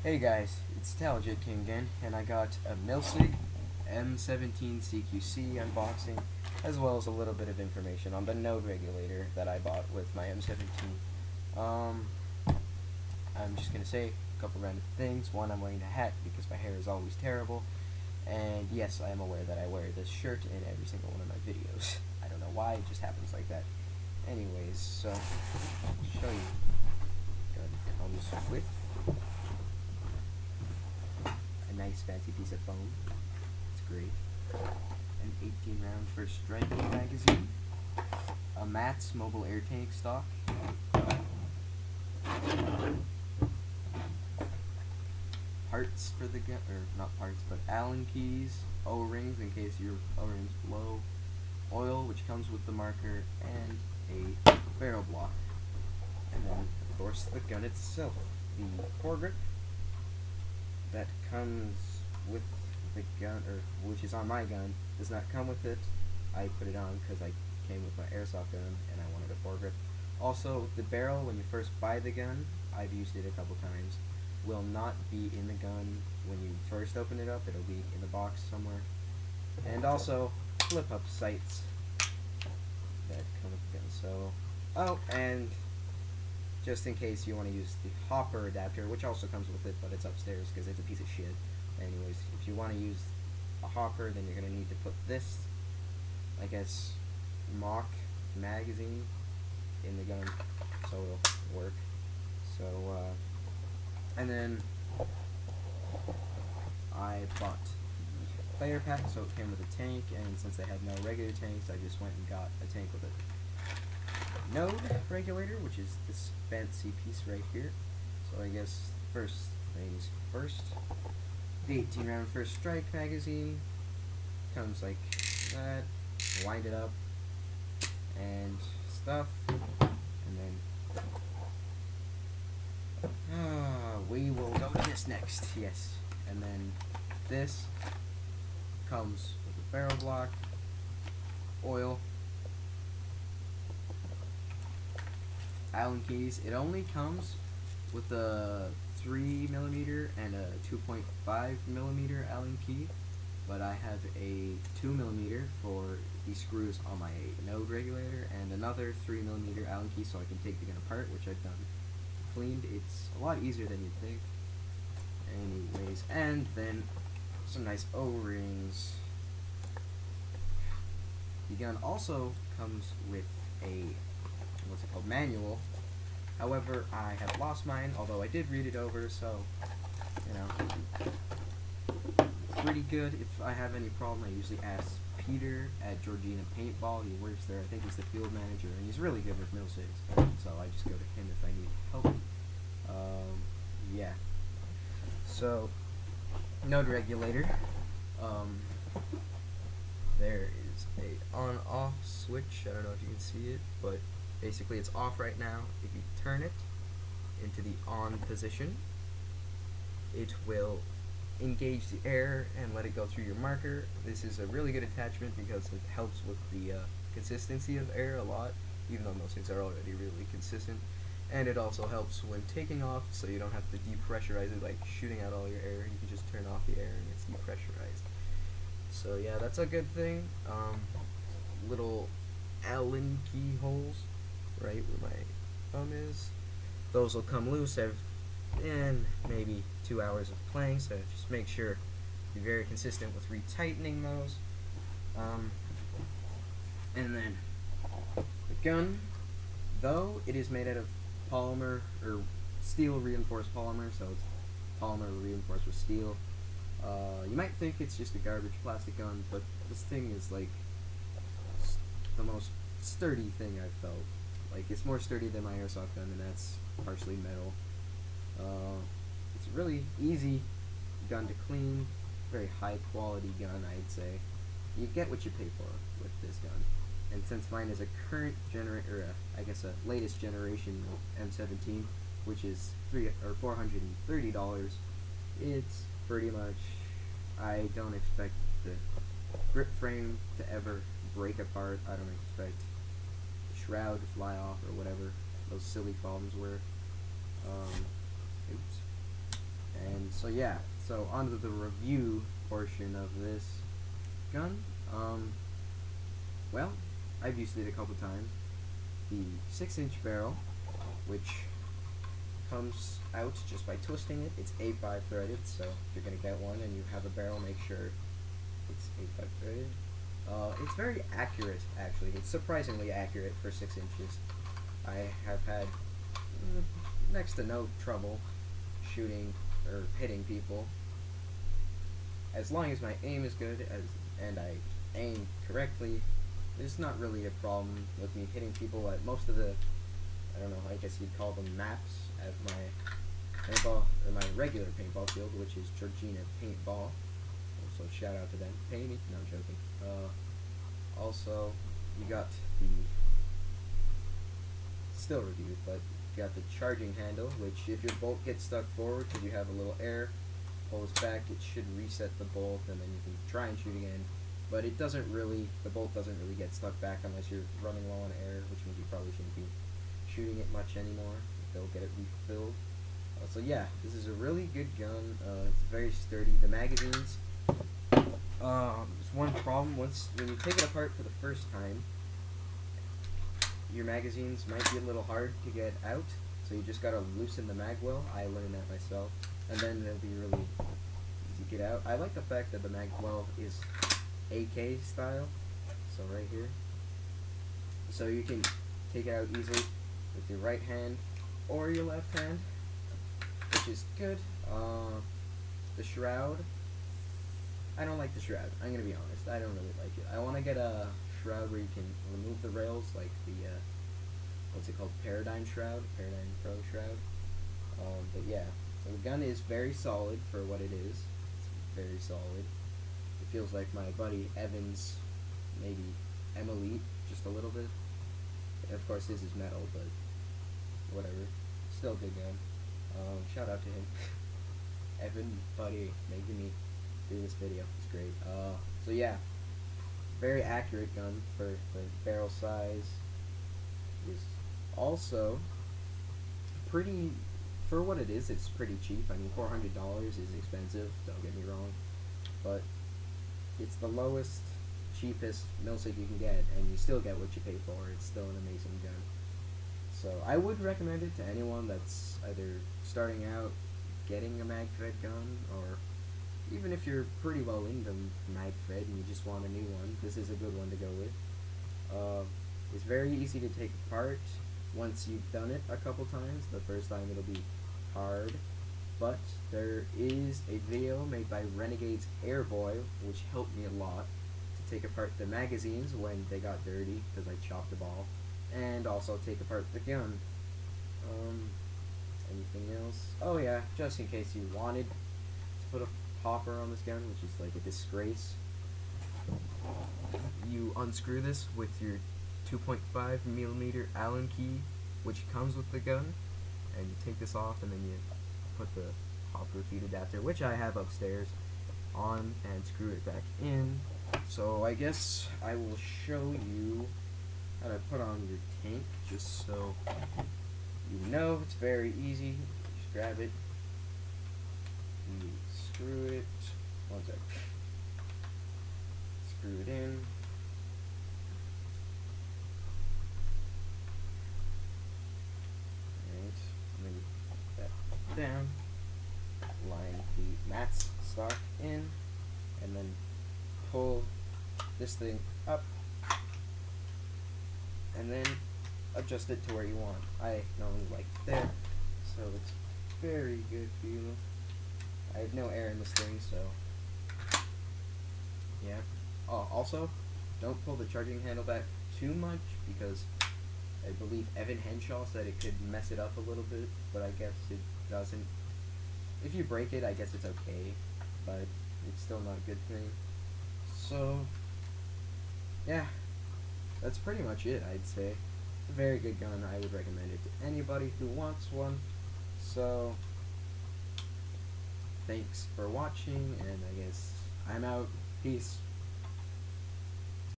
Hey guys, it's Taljit King again, and I got a Milsig M17 CQC unboxing, as well as a little bit of information on the node regulator that I bought with my M17. Um, I'm just gonna say a couple random things. One, I'm wearing a hat because my hair is always terrible, and yes, I am aware that I wear this shirt in every single one of my videos. I don't know why, it just happens like that. Anyways, so I'll show you. Gun comes with a nice fancy piece of foam. It's great. An 18 round first strike magazine. A Matt's mobile air tank stock. Parts for the gun, or not parts, but Allen keys, O-rings in case your O-rings blow, oil which comes with the marker, and a barrel block. And then, of course, the gun itself. The foregrip that comes with the gun, or which is on my gun, does not come with it. I put it on because I came with my airsoft gun and I wanted a foregrip. Also, the barrel, when you first buy the gun, I've used it a couple times, will not be in the gun when you first open it up. It'll be in the box somewhere. And also, flip-up sights that come with the gun. So, oh, and just in case you want to use the hopper adapter, which also comes with it, but it's upstairs because it's a piece of shit. Anyways, if you want to use a hopper, then you're going to need to put this, I guess, mock magazine in the gun, so it'll work. So, and then I bought the player pack, so it came with a tank, and since they had no regular tanks, I just went and got a tank with it. Node regulator, which is this fancy piece right here. So I guess first things first. The 18 round first strike magazine comes like that. Wind it up and stuff, and then we will go to this next. Yes, and then this comes with a barrel block, oil, Allen keys. It only comes with a 3mm and a 2.5mm Allen key, but I have a 2mm for the screws on my node regulator and another 3mm Allen key so I can take the gun apart, which I've done. Cleaned. It's a lot easier than you'd think. Anyways, and then some nice O-rings. The gun also comes with a, what's it called, manual. However, I have lost mine, although I did read it over, so, you know, pretty good. If I have any problem, I usually ask Peter at Georgina Paintball. He works there. I think he's the field manager, and he's really good with Milsigs, so I just go to him if I need help. Yeah. So, node regulator. There is a on-off switch. I don't know if you can see it, but basically it's off right now. If you turn it into the on position, it will engage the air and let it go through your marker. This is a really good attachment because it helps with the consistency of air a lot, even though most things are already really consistent. And it also helps when taking off, so you don't have to depressurize it, like shooting out all your air. You can just turn off the air and it's depressurized. So yeah, that's a good thing. Little Allen key holes right where my thumb is. Those will come loose in maybe 2 hours of playing, so just make sure you're very consistent with retightening those. And then the gun, though it is made out of polymer or steel reinforced polymer, so it's polymer reinforced with steel. You might think it's just a garbage plastic gun, but this thing is like the most sturdy thing I've felt. Like, it's more sturdy than my airsoft gun, and that's partially metal. It's a really easy gun to clean, very high quality gun, I'd say. You get what you pay for with this gun. And since mine is a current I guess a latest generation M17, which is $430, it's pretty much, I don't expect the grip frame to ever break apart. I don't expect the shroud to fly off or whatever those silly problems were. Oops. So yeah, so on to the review portion of this gun. Well, I've used it a couple times. The 6-inch barrel, which comes out just by twisting it. It's 8x threaded, so if you're gonna get one and you have a barrel, make sure it's 8x threaded. It's very accurate, actually. It's surprisingly accurate for 6 inches. I have had next to no trouble shooting or hitting people. As long as my aim is good and I aim correctly, there's not really a problem with me hitting people at most of the, I don't know, I guess you'd call them maps at my paintball, or my regular paintball field, which is Georgina Paintball. So shout out to them. Pay me? No, I'm joking. Also, you got the, still reviewed, but you got the charging handle, which if your bolt gets stuck forward because you have a little air, pulls back, it should reset the bolt, and then you can try and shoot again. But it doesn't really, the bolt doesn't really get stuck back unless you're running low on air, which means you probably shouldn't be shooting it much anymore. They'll get it refilled. So yeah, this is a really good gun. It's very sturdy. The magazines, there's one problem. When you take it apart for the first time, your magazines might be a little hard to get out, so you just gotta loosen the mag well. I learned that myself, and then they'll be really easy to get out. I like the fact that the mag well is AK style, so right here, so you can take it out easily with your right hand or your left hand, which is good. The shroud, I don't like the shroud. I'm gonna be honest, I don't really like it. I want to get a shroud where you can remove the rails, like the what's it called, Paradigm shroud, Paradigm Pro shroud. But yeah, so the gun is very solid for what it is. It's very solid. It feels like my buddy Evan's, maybe Elite, just a little bit. And of course this is metal, but whatever. Still a good gun. Shout out to him. Evan, buddy, making me do this video. It's great. So yeah, very accurate gun for the barrel size. Is also pretty, for what it is, it's pretty cheap. I mean, $400 is expensive, don't get me wrong, but it's the lowest, cheapest Milsig you can get, and you still get what you pay for. It's still an amazing gun. So I would recommend it to anyone that's either starting out getting a mag fed gun, or even if you're pretty well into mag fed and you just want a new one, this is a good one to go with. It's very easy to take apart once you've done it a couple times. The first time it'll be hard, but there is a video made by Renegade's Airboy, which helped me a lot to take apart the magazines when they got dirty, because I chopped the ball, and also take apart the gun. Anything else? Oh yeah, just in case you wanted to put a popper on this gun, which is like a disgrace, you unscrew this with your 2.5mm Allen key, which comes with the gun, and you take this off, and then you put the popper feed adapter, which I have upstairs, on, and screw it back in. So I guess I will show you how to put on your tank, just so you know. It's very easy. Just grab it, you screw it, one sec, screw it in, down, line the mats stock in, and then pull this thing up, and then adjust it to where you want. I normally like it there, so it's very good feeling. I have no air in this thing, so yeah. Oh, also, don't pull the charging handle back too much, because I believe Evan Henshaw said it could mess it up a little bit, but I guess it doesn't. If you break it, I guess it's okay, but it's still not a good thing. So yeah, that's pretty much it, I'd say. It's a very good gun. I would recommend it to anybody who wants one. So thanks for watching, and I guess I'm out. Peace.